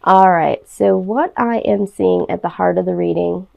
All right, so what I am seeing at the heart of the reading,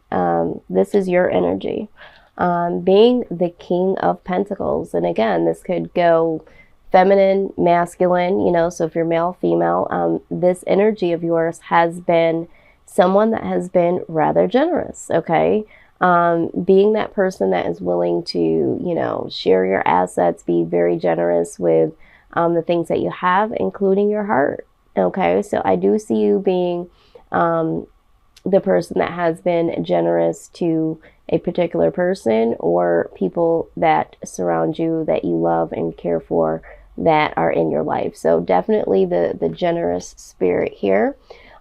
this is your energy. Being the King of Pentacles. And again, this could go feminine, masculine, so if you're male, female, this energy of yours has been someone that has been rather generous, okay? Being that person that is willing to, share your assets, be very generous with the things that you have, including your heart. Okay, so I do see you being the person that has been generous to a particular person or people that surround you that you love and care for that are in your life. So definitely the generous spirit here.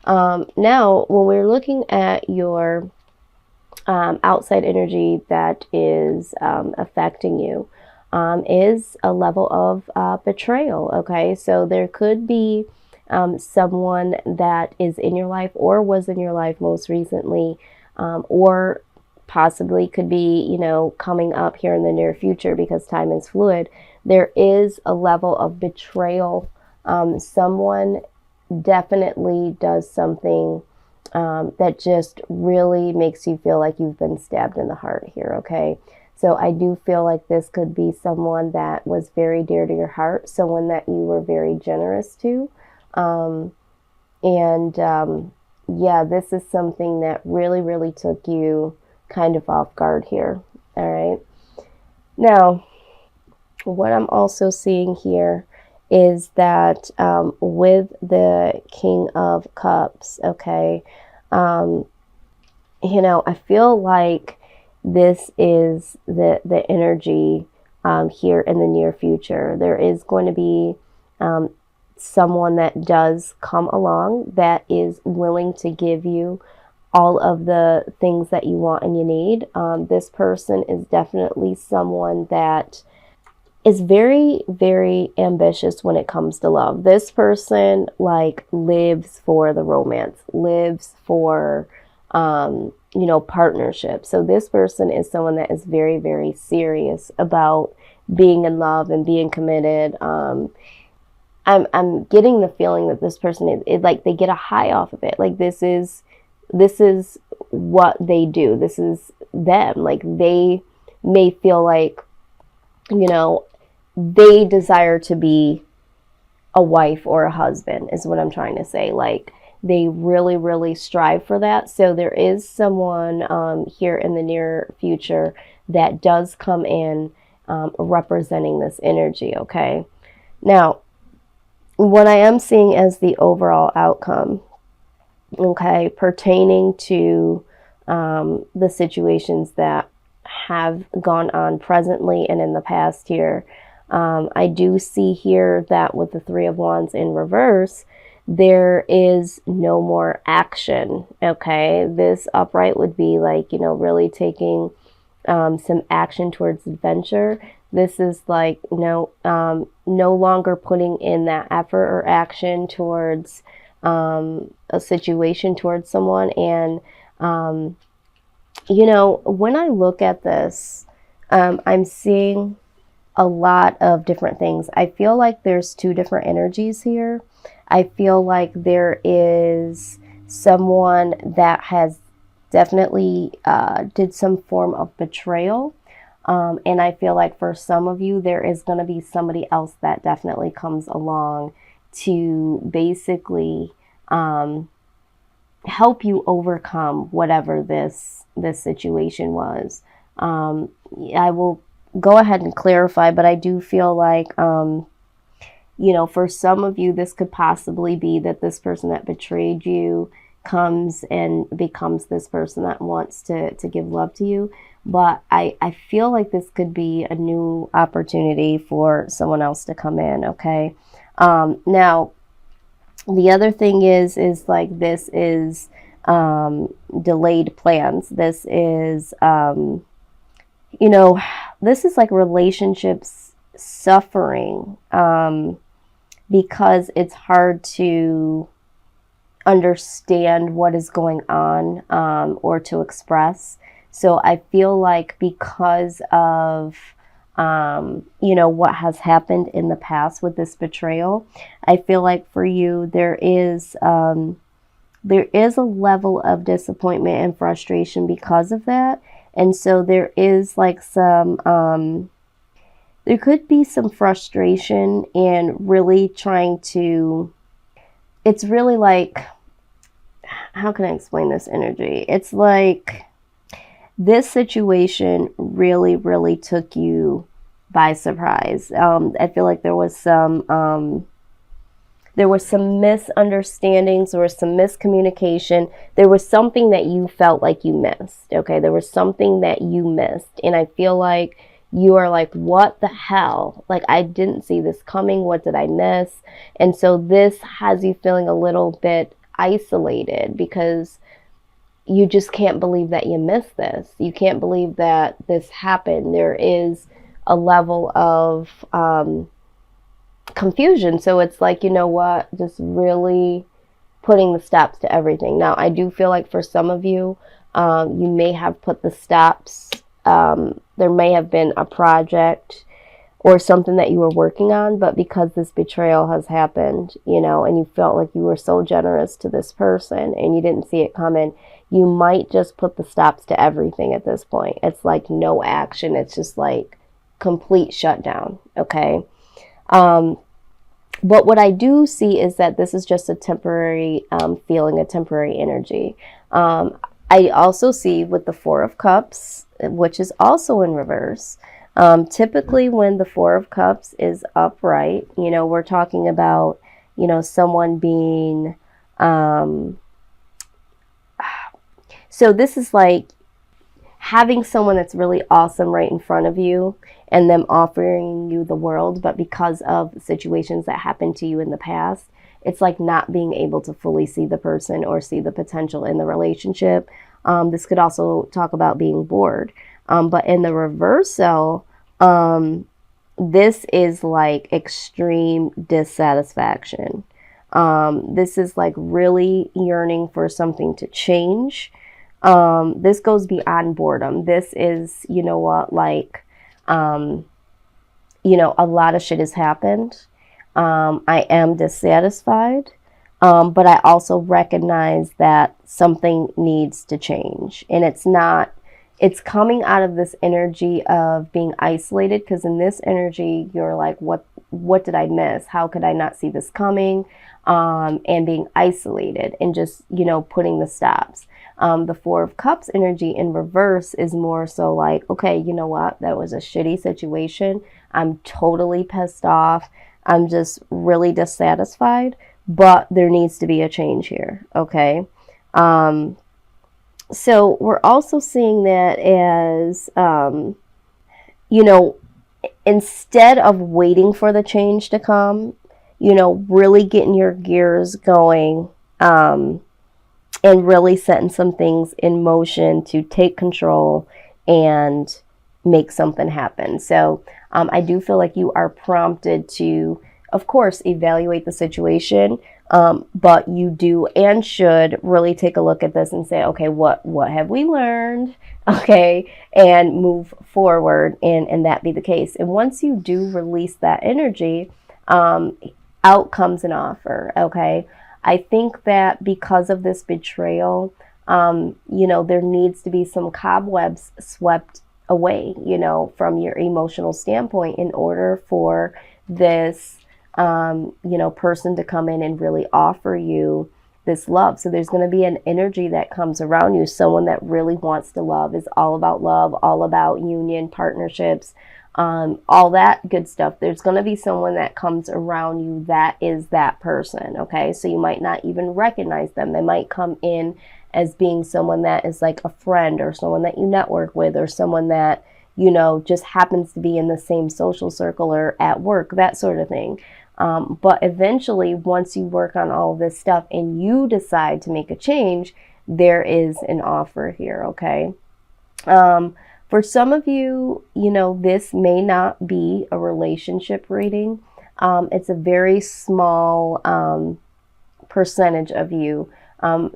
Now, when we're looking at your outside energy that is affecting you, is a level of betrayal. Okay, so there could be someone that is in your life or was in your life most recently, or possibly could be, coming up here in the near future because time is fluid. There is a level of betrayal. Someone definitely does something that just really makes you feel like you've been stabbed in the heart here, okay? So I do feel like this could be someone that was very dear to your heart, someone that you were very generous to. Yeah, this is something that really, really took you kind of off guard here. All right. Now, what I'm also seeing here is that with the King of Cups, okay, I feel like this is the energy here in the near future. There is going to be someone that does come along that is willing to give you all of the things that you want and you need. This person is definitely someone that is very, very ambitious when it comes to love. This person lives for the romance, lives for partnership. So this person is someone that is very, very serious about being in love and being committed. I'm getting the feeling that this person is like they get a high off of it. Like this is what they do. This is them. Like they may feel like, they desire to be a wife or a husband is what I'm trying to say. Like they really, really strive for that. So there is someone here in the near future that does come in representing this energy, okay? Now, what I am seeing as the overall outcome, okay, pertaining to the situations that have gone on presently and in the past here, I do see here that with the Three of Wands in reverse, there is no more action, okay? This upright would be like, really taking some action towards adventure. This is like no longer putting in that effort or action towards a situation, towards someone. And when I look at this, I'm seeing a lot of different things. I feel like there's two different energies here. I feel like there is someone that has definitely did some form of betrayal. And I feel like for some of you, there is going to be somebody else that definitely comes along to basically help you overcome whatever this situation was. I will go ahead and clarify, but I do feel like, for some of you, this could possibly be that this person that betrayed you comes and becomes this person that wants to give love to you. But I feel like this could be a new opportunity for someone else to come in, okay? Now, the other thing is like this is delayed plans. This is, this is like relationships suffering because it's hard to understand what is going on or to express. So I feel like because of what has happened in the past with this betrayal, I feel like for you there is there is a level of disappointment and frustration because of that. And so there is like there could be some frustration in really trying to, it's really like, how can I explain this energy? It's like this situation really, really took you by surprise. I feel like there was some misunderstandings, there was some miscommunication. There was something that you felt like you missed. Okay, there was something that you missed, and I feel like you are like, what the hell? Like, I didn't see this coming. What did I miss? And so this has you feeling a little bit isolated because you just can't believe that you missed this. You can't believe that this happened. There is a level of confusion. So it's like, you know what? Just really putting the stops to everything. Now, I do feel like for some of you, you may have put the stops. There may have been a project or something that you were working on, but because this betrayal has happened, you know, and you felt like you were so generous to this person and you didn't see it coming, you might just put the stops to everything at this point. It's like no action. It's just like complete shutdown. Okay. But what I do see is that this is just a temporary feeling, a temporary energy. I also see with the Four of Cups, which is also in reverse. Typically when the Four of Cups is upright, you know, we're talking about, you know, someone being, so this is like having someone that's really awesome right in front of you and them offering you the world, but because of situations that happened to you in the past, it's like not being able to fully see the person or see the potential in the relationship. This could also talk about being bored. But in the reversal, this is like extreme dissatisfaction. This is like really yearning for something to change. This goes beyond boredom. This is, you know what, like, you know, a lot of shit has happened. I am dissatisfied, but I also recognize that something needs to change. And it's coming out of this energy of being isolated, because in this energy, you're like, what did I miss? How could I not see this coming? And being isolated and just, you know, putting the stops. The Four of Cups energy in reverse is more so like, okay, you know what? That was a shitty situation. I'm totally pissed off. I'm just really dissatisfied, but there needs to be a change here. Okay. So we're also seeing that as, you know, instead of waiting for the change to come, you know, really getting your gears going, and really setting some things in motion to take control and make something happen. So I do feel like you are prompted to, of course, evaluate the situation, but you do and should really take a look at this and say, okay, what have we learned? Okay, and move forward, and that be the case. And once you do release that energy, out comes an offer. Okay. I think that because of this betrayal, you know, there needs to be some cobwebs swept away, you know, from your emotional standpoint in order for this, you know, person to come in and really offer you this love. So there's going to be an energy that comes around you. Someone that really wants to love, is all about love, all about union, partnerships, all that good stuff. There's going to be someone that comes around you that is that person. Okay. So you might not even recognize them. They might come in as being someone that is like a friend or someone that you network with or someone that, you know, just happens to be in the same social circle or at work, that sort of thing. But eventually, once you work on all of this stuff and you decide to make a change, there is an offer here. Okay. For some of you, you know, this may not be a relationship reading. It's a very small percentage of you.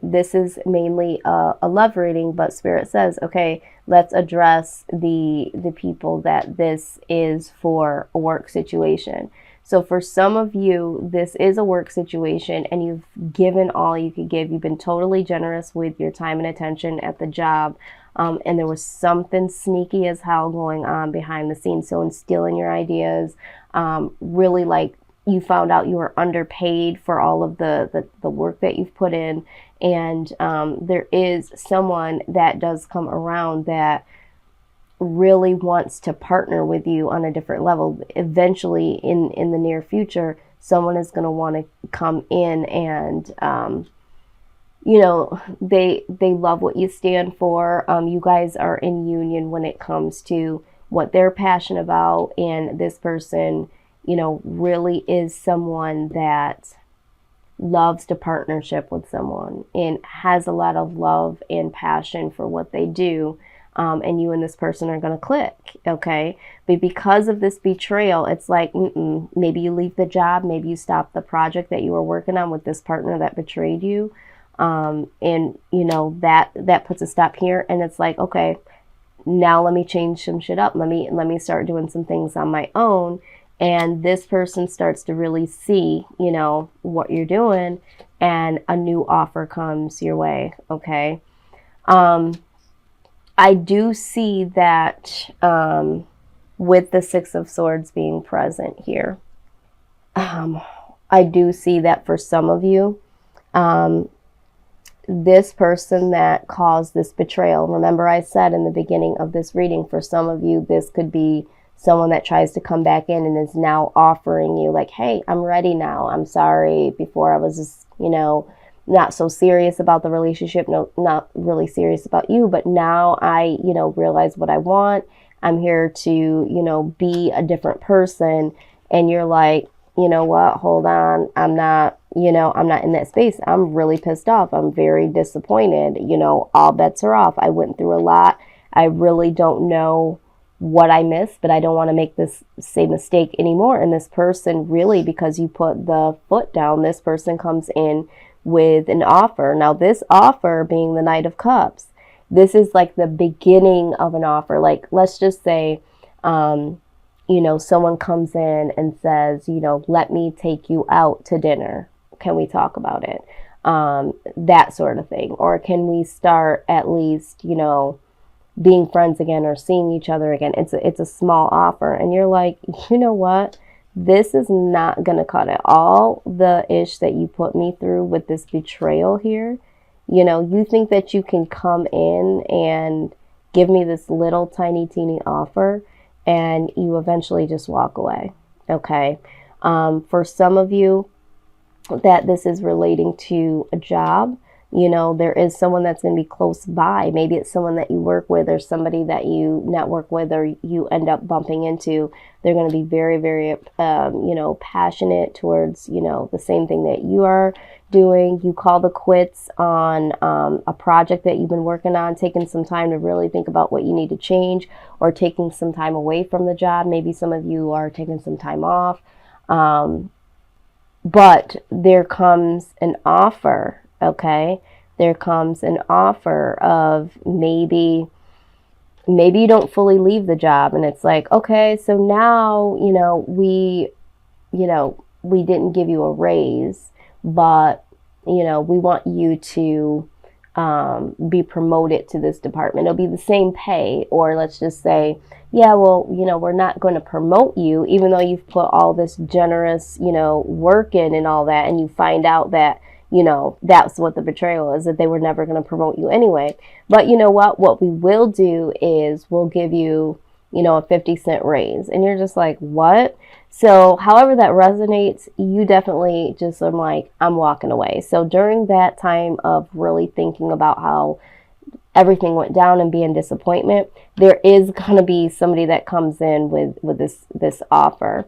This is mainly a love reading, but Spirit says, okay, let's address the people that this is for a work situation. So for some of you, this is a work situation and you've given all you could give. You've been totally generous with your time and attention at the job. And there was something sneaky as hell going on behind the scenes. So in stealing your ideas, really like you found out you were underpaid for all of the work that you've put in. And there is someone that does come around that really wants to partner with you on a different level. Eventually, in the near future, someone is going to want to come in and, they love what you stand for. You guys are in union when it comes to what they're passionate about. And this person, really is someone that loves to partnership with someone and has a lot of love and passion for what they do. And you and this person are going to click, okay? But because of this betrayal, it's like, maybe you leave the job, maybe you stop the project that you were working on with this partner that betrayed you. And that puts a stop here. And it's like, okay, now let me change some shit up. Let me start doing some things on my own. And this person starts to really see, what you're doing, and a new offer comes your way, okay? I do see that with the Six of Swords being present here. I do see that for some of you, this person that caused this betrayal, remember I said in the beginning of this reading, for some of you, this could be someone that tries to come back in and is now offering you like, hey, I'm ready now. I'm sorry. Before I was just, not so serious about the relationship, no, not really serious about you, but now I, realize what I want. I'm here to, be a different person. And you're like, you know what, hold on. I'm not in that space. I'm really pissed off. I'm very disappointed. All bets are off. I went through a lot. I really don't know what I missed, but I don't want to make this same mistake anymore. And this person really, because you put the foot down, this person comes in with an offer. Now this offer being the Knight of Cups, this is like the beginning of an offer. Like, let's just say, someone comes in and says, let me take you out to dinner. Can we talk about it? That sort of thing. Or can we start at least, being friends again or seeing each other again? It's a small offer. And you're like, you know what? This is not going to cut it. All the ish that you put me through with this betrayal here, you think that you can come in and give me this little tiny teeny offer and you eventually just walk away. Okay. For some of you that this is relating to a job, there is someone that's going to be close by. Maybe it's someone that you work with or somebody that you network with or you end up bumping into. They're going to be very, very, passionate towards, the same thing that you are doing. You call the quits on a project that you've been working on, taking some time to really think about what you need to change, or taking some time away from the job. Maybe some of you are taking some time off. But there comes an offer. Okay, there comes an offer of maybe you don't fully leave the job, and it's like, okay, so now, we didn't give you a raise, but, we want you to be promoted to this department. It'll be the same pay, or let's just say, yeah, well, we're not going to promote you, even though you've put all this generous, work in and all that, and you find out that, that's what the betrayal is, that they were never going to promote you anyway. But you know what we will do is we'll give you, a 50-cent raise. And you're just like, what? So however that resonates, you definitely just, I'm walking away. So during that time of really thinking about how everything went down and being disappointment, there is going to be somebody that comes in with this offer.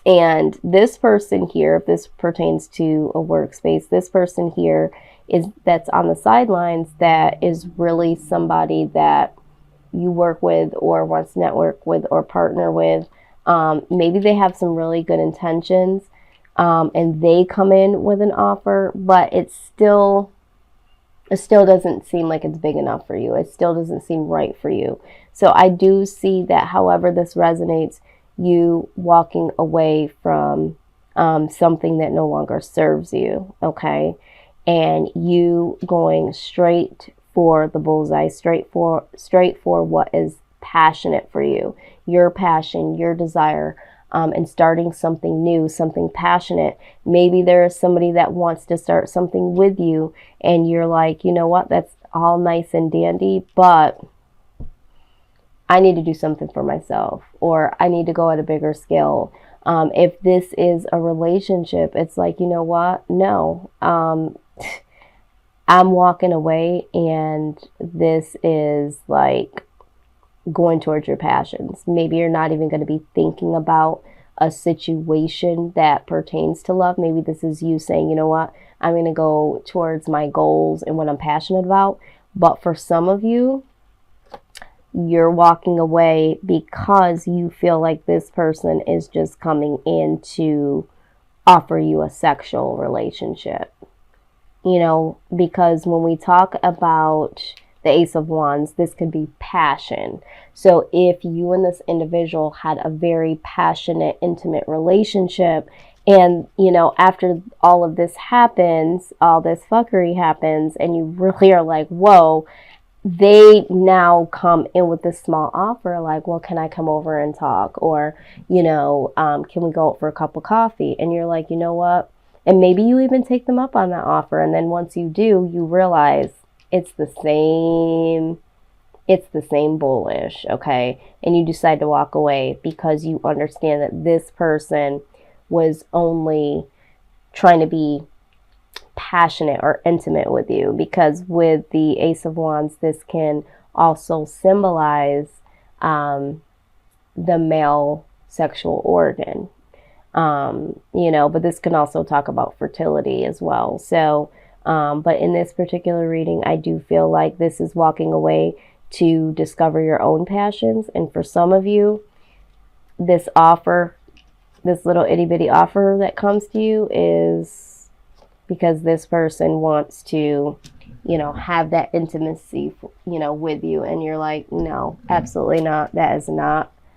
And this person here, if this pertains to a workspace, this person here that's on the sidelines, that is really somebody that you work with or wants to network with or partner with. Maybe they have some really good intentions, and they come in with an offer, but it still doesn't seem like it's big enough for you. It still doesn't seem right for you. So I do see that however this resonates, you walking away from something that no longer serves you, okay? And you going straight for the bullseye, straight for what is passionate for you, your passion, your desire, and starting something new, something passionate. Maybe there is somebody that wants to start something with you, and you're like, you know what, that's all nice and dandy, but I need to do something for myself, or I need to go at a bigger scale. If this is a relationship, it's like, you know what? No, I'm walking away, and this is like going towards your passions. Maybe you're not even going to be thinking about a situation that pertains to love. Maybe this is you saying, you know what? I'm going to go towards my goals and what I'm passionate about. But for some of you, you're walking away because you feel like this person is just coming in to offer you a sexual relationship. You know, because when we talk about the Ace of Wands, this could be passion. So if you and this individual had a very passionate, intimate relationship, and, you know, after all of this happens, all this fuckery happens, and you really are like, whoa, they now come in with this small offer, like, well, can I come over and talk? Or, you know, can we go out for a cup of coffee? And you're like, you know what? And maybe you even take them up on that offer. And then once you do, you realize it's the same bullish, okay? And you decide to walk away because you understand that this person was only trying to be passionate or intimate with you, because with the Ace of Wands, this can also symbolize the male sexual organ, you know, but this can also talk about fertility as well. So, but in this particular reading, I do feel like this is walking away to discover your own passions. And for some of you, this offer, this little itty bitty offer that comes to you is because this person wants to, you know, have that intimacy, you know, with you. And you're like, no, absolutely not. That is not